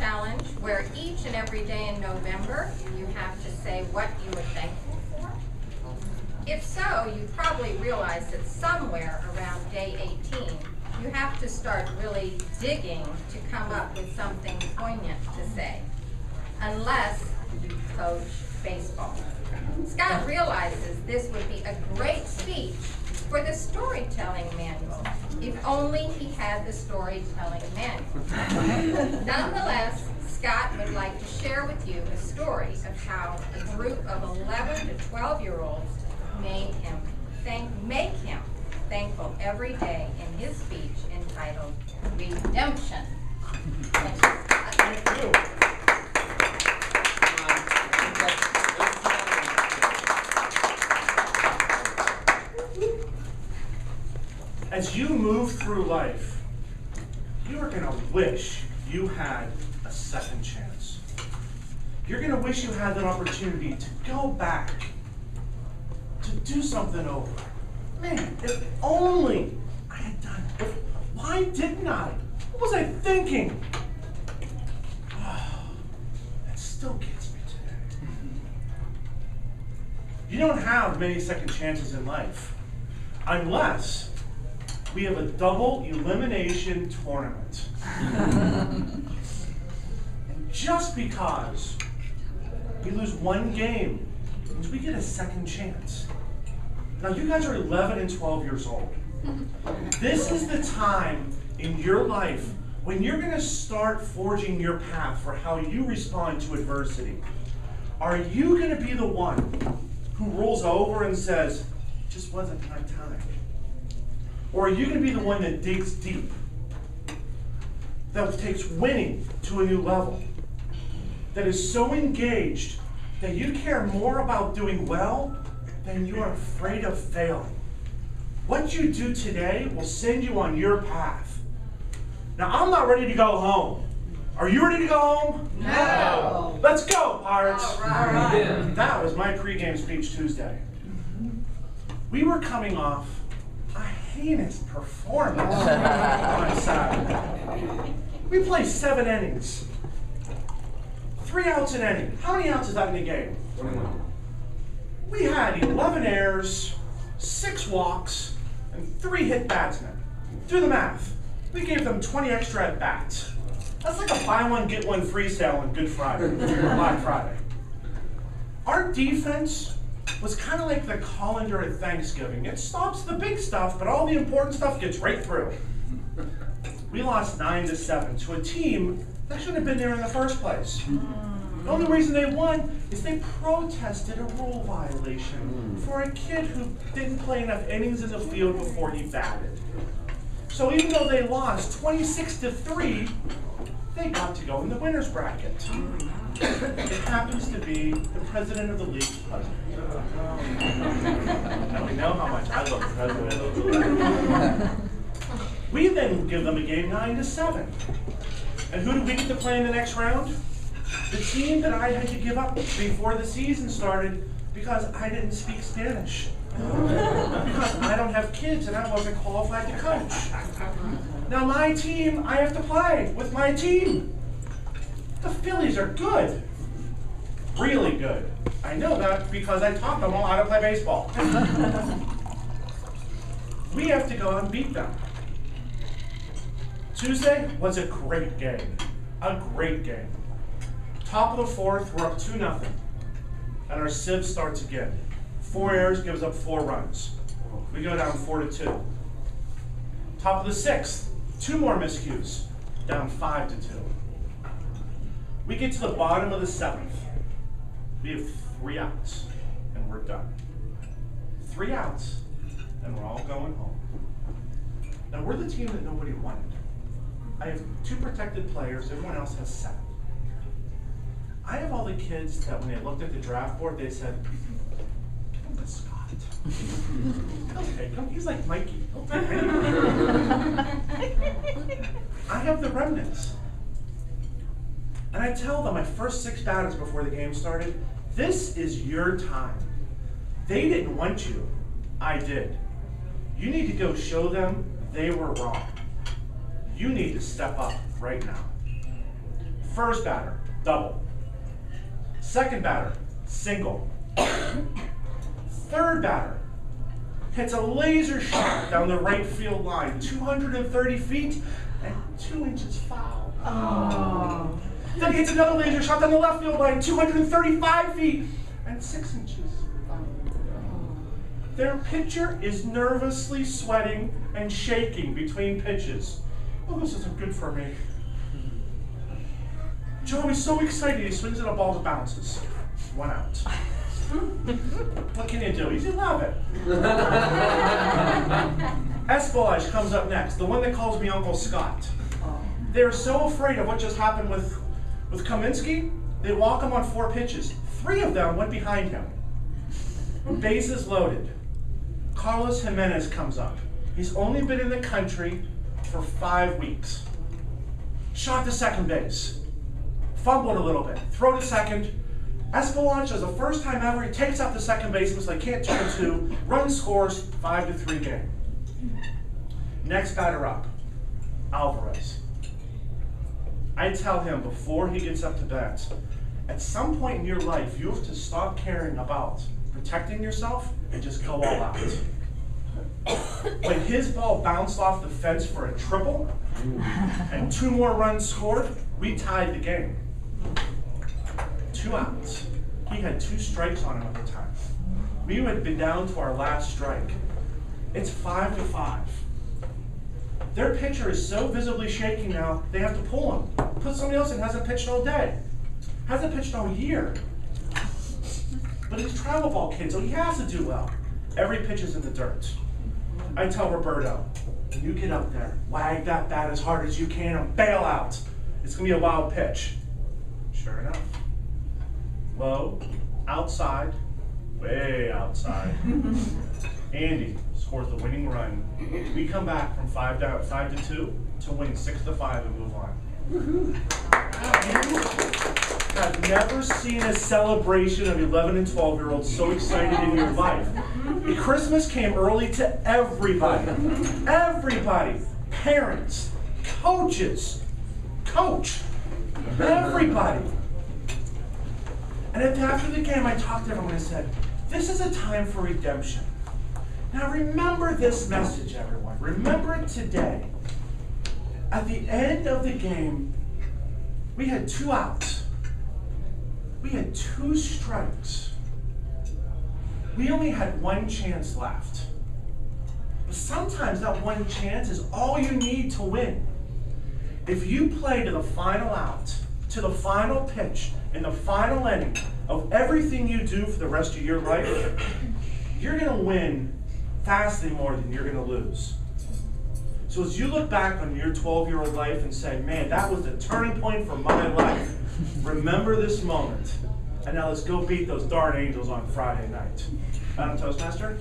challenge where each and every day in November you have to say what you are thankful for? If so, you probably realize that somewhere around day 18 you have to start really digging to come up with something poignant to say, unless you coach baseball. Scott realizes this would be a great speech for the storytelling manual, if only he had the storytelling manual. Nonetheless, Scott would like to share with you a story of how a group of 11 to 12-year-olds make him thankful every day in his speech entitled Redemption. Thank you, Scott. Thank you. As you move through life, you are going to wish you had a second chance. You're going to wish you had that opportunity to go back, to do something over. Man, if only I had done it. Why didn't I? What was I thinking? That still gets me today. You don't have many second chances in life, unless we have a double elimination tournament. And just because we lose one game means we get a second chance. Now, you guys are 11 and 12 years old. This is the time in your life when you're going to start forging your path for how you respond to adversity. Are you going to be the one who rolls over and says, it just wasn't my time? Or are you going to be the one that digs deep, that takes winning to a new level, that is so engaged that you care more about doing well than you are afraid of failing? What you do today will send you on your path. Now, I'm not ready to go home. Are you ready to go home? No. Let's go, Pirates. All right. That was my pregame speech Tuesday. We were coming off a heinous performance on Saturday. We played 7 innings. 3 outs an inning. How many outs is that in a game? 21. We had 11 errors, 6 walks, and 3 hit batsmen. Do the math. We gave them 20 extra at bats. That's like a buy one, get one free sale on Good Friday, or Black Friday. Our defense was kind of like the colander at Thanksgiving. It stops the big stuff, but all the important stuff gets right through. We lost 9-7 to a team that shouldn't have been there in the first place. The only reason they won is they protested a rule violation for a kid who didn't play enough innings in the field before he batted. So even though they lost 26-3, they got to go in the winner's bracket. It happens to be the president of the league's president. And we know how much I love the president of the league. We then give them a game 9-7. And who do we get to play in the next round? The team that I had to give up before the season started because I didn't speak Spanish. Because I don't have kids and I wasn't qualified to coach. Now my team, I have to play with my team. The Phillies are good. Really good. I know that because I taught them all how to play baseball. We have to go and beat them. Tuesday was a great game. A great game. Top of the 4th, we're up 2-0. And our sieve starts again. 4 errors gives up 4 runs. We go down 4-2. Top of the 6th, 2 more miscues, down 5-2. We get to the bottom of the 7th. We have 3 outs, and we're done. 3 outs, and we're all going home. Now, we're the team that nobody wanted. I have 2 protected players, everyone else has 7. I have all the kids that when they looked at the draft board, they said, give him to Scott. He'll take him. He's like Mikey. He'll take him. I have the remnants. And I tell them my first 6 batters before the game started, this is your time. They didn't want you. I did. You need to go show them they were wrong. You need to step up right now. First batter, double. Second batter, single. Third batter hits a laser shot down the right field line, 230 feet and 2 inches foul. Oh. Then he hits another laser shot down the left field line, 235 feet and 6 inches foul. Their pitcher is nervously sweating and shaking between pitches. Oh, this isn't good for me. Joey's so excited, he swings at a ball that bounces. 1 out. What can you do? He's 11. Espelage comes up next, the one that calls me Uncle Scott. They're so afraid of what just happened with Kaminsky, they walk him on 4 pitches. 3 of them went behind him. Bases loaded. Carlos Jimenez comes up. He's only been in the country for 5 weeks. Shot to second base. Fumbled a little bit. Throw to second. Espelage does the first time ever. He takes out the second baseman, so they can't 2-2. Run scores, 5-3 game. Next batter up, Alvarez. I tell him before he gets up to bat, at some point in your life, you have to stop caring about protecting yourself and just go all out. When his ball bounced off the fence for a triple and 2 more runs scored, we tied the game. 2 outs. He had 2 strikes on him at the time. We had been down to our last strike. It's 5-5. Their pitcher is so visibly shaking now, they have to pull him. Put somebody else in, hasn't pitched all day. Hasn't pitched all year. But he's a travel ball kid, so he has to do well. Every pitch is in the dirt. I tell Roberto, when you get up there, wag that bat as hard as you can and bail out. It's gonna be a wild pitch. Sure enough. Low, outside, way outside. Andy scores the winning run. We come back from 5-2 to win 6-5 and move on. You have never seen a celebration of 11 and 12-year-olds so excited in your life. Christmas came early to everybody. Everybody. Parents, coaches, coach, everybody. And after the game, I talked to everyone and said, this is a time for redemption. Now remember this message, everyone. Remember it today. At the end of the game, we had 2 outs. We had 2 strikes. We only had 1 chance left. But sometimes that 1 chance is all you need to win. If you play to the final out, to the final pitch, in the final inning of everything you do for the rest of your life, you're going to win vastly more than you're going to lose. So as you look back on your 12-year-old life and say, man, that was the turning point for my life, remember this moment. And now let's go beat those darn Angels on Friday night. Madam Toastmaster?